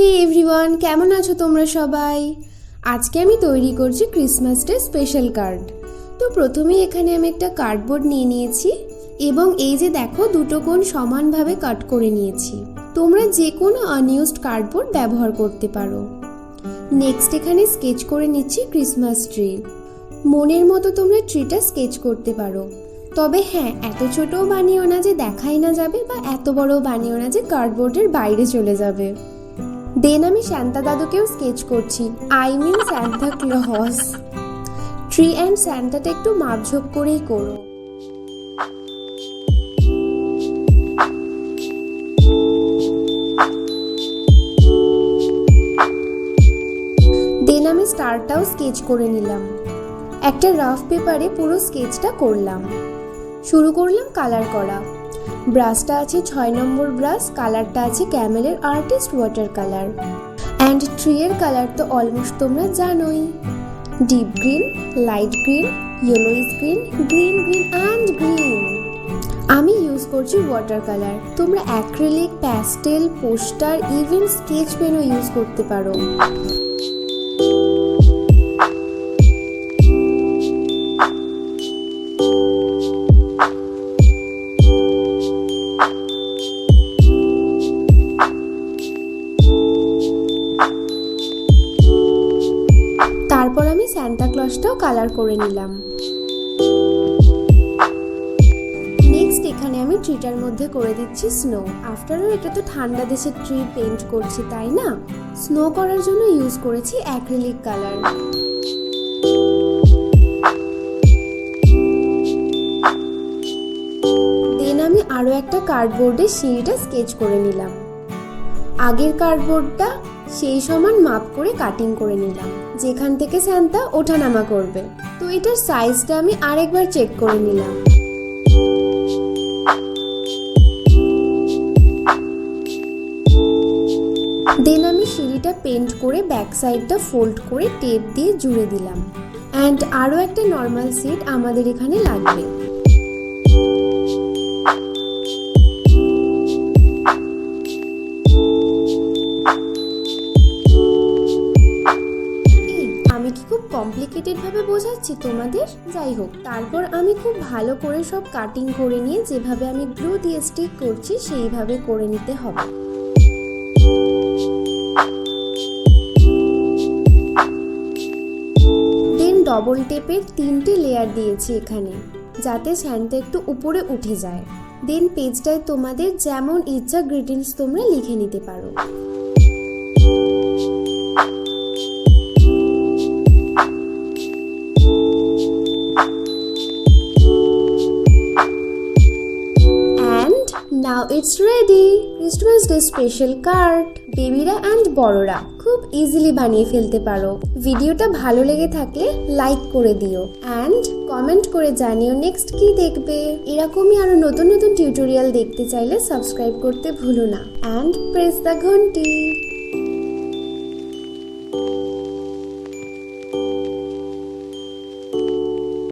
হে everyone, কেমন আছো তোমরা সবাই? আজকে আমি তৈরি করছি ক্রিসমাস ডে স্পেশাল কার্ড। তো প্রথমেই এখানে আমি একটা কার্ডবোর্ড নিয়ে নিয়েছি এবং এই যে দেখো দুটো কোণ সমানভাবে কাট করে নিয়েছি। তোমরা যে কোনো আনইউজড কার্ডবোর্ড ব্যবহার করতে পারো। নেক্সট এখানে স্কেচ করে নিচ্ছি ক্রিসমাস ট্রি। মনের মতো তোমরা ট্রিটা স্কেচ করতে পারো, তবে হ্যাঁ, এত ছোটও বানিও না যে দেখাই না যাবে, বা এত বড়ও বানিও না যে কার্ডবোর্ডের বাইরে চলে যাবে। দেন আমি সান্তা দাদুকেও স্কেচ করছি, I mean Santa Claus. Tree and সান্তাটা একটু মাপঝোপ করেই করো। দেন আমি স্টারটাও স্কেচ করে নিলাম। একটা রাফ পেপারে পুরো স্কেচটা করলাম। শুরু করলাম কালার করা। ব্রাশটা আছে 6 নম্বর ব্রাশ, কালারটা আছে ক্যামেলের artist water colour. And tree এর কালার তো অলমোস্ট তোমরা জানোই, deep green, light green, yellowish green, green green and green. আমি ইউজ করছি ওয়াটার কালার। তোমরা acrylic, pastel, poster, even sketch পেনও ইউজ করতে পারো। তারপর আমি সান্তা ক্লজটাও কালার করে নিলাম। নেক্সট এখানে আমি ট্রিটার মধ্যে করে দিচ্ছি স্নো। আফটার অল এটা তো ঠান্ডা দেশের ট্রি পেইন্ট করছি, তাই না? স্নো করার জন্য ইউজ করেছি অ্যাক্রিলিক কালার। দেন আমি আরো একটা কার্ডবোর্ডে সিঁড়িটা স্কেচ করে নিলাম। আগের কার্ডবোর্ডটা সেই সমান মাপ করে কাটিং করে নিলাম, যেখান থেকে সান্তা ওঠানামা করবে। তো এটার সাইজটা আমি আরেকবার চেক করে নিলাম। দেন আমি সিঁড়িটা পেন্ট করে ব্যাক সাইডটা ফোল্ড করে টেপ দিয়ে জুড়ে দিলাম। অ্যান্ড আরও একটা নর্মাল সিট আমাদের এখানে লাগবে। আমি কি খুব কমপ্লিকেটেড ভাবে বোঝাচ্ছি তোমাদের? যাই হোক, তারপর আমি খুব ভালো করে সব কাটিং করে নিয়ে যেভাবে আমি গ্লু দিয়ে স্টিক করছি সেইভাবে করে নিতে হবে। দেন ডবল টেপের 3টে লেয়ার দিয়েছি এখানে, যাতে সান্তা একটু উপরে উঠে যায়। দেন পেজটায় তোমাদের যেমন ইচ্ছা গ্রিটিংস তোমরা লিখে নিতে পারো। Now it's ready! Christmas Day special card. বেবিরা অ্যান্ড বড়রা খুব ইজিলি বানিয়ে ফেলতে পারো। ভিডিওটা ভালো লেগে থাকলে লাইক করে দিও অ্যান্ড কমেন্ট করে জানিও নেক্সট কি দেখবে। এরকমই আরো নতুন নতুন টিউটোরিয়াল দেখতে চাইলে সাবস্ক্রাইব করতে ভুলো না অ্যান্ড প্রেস দ্য ঘন্টি।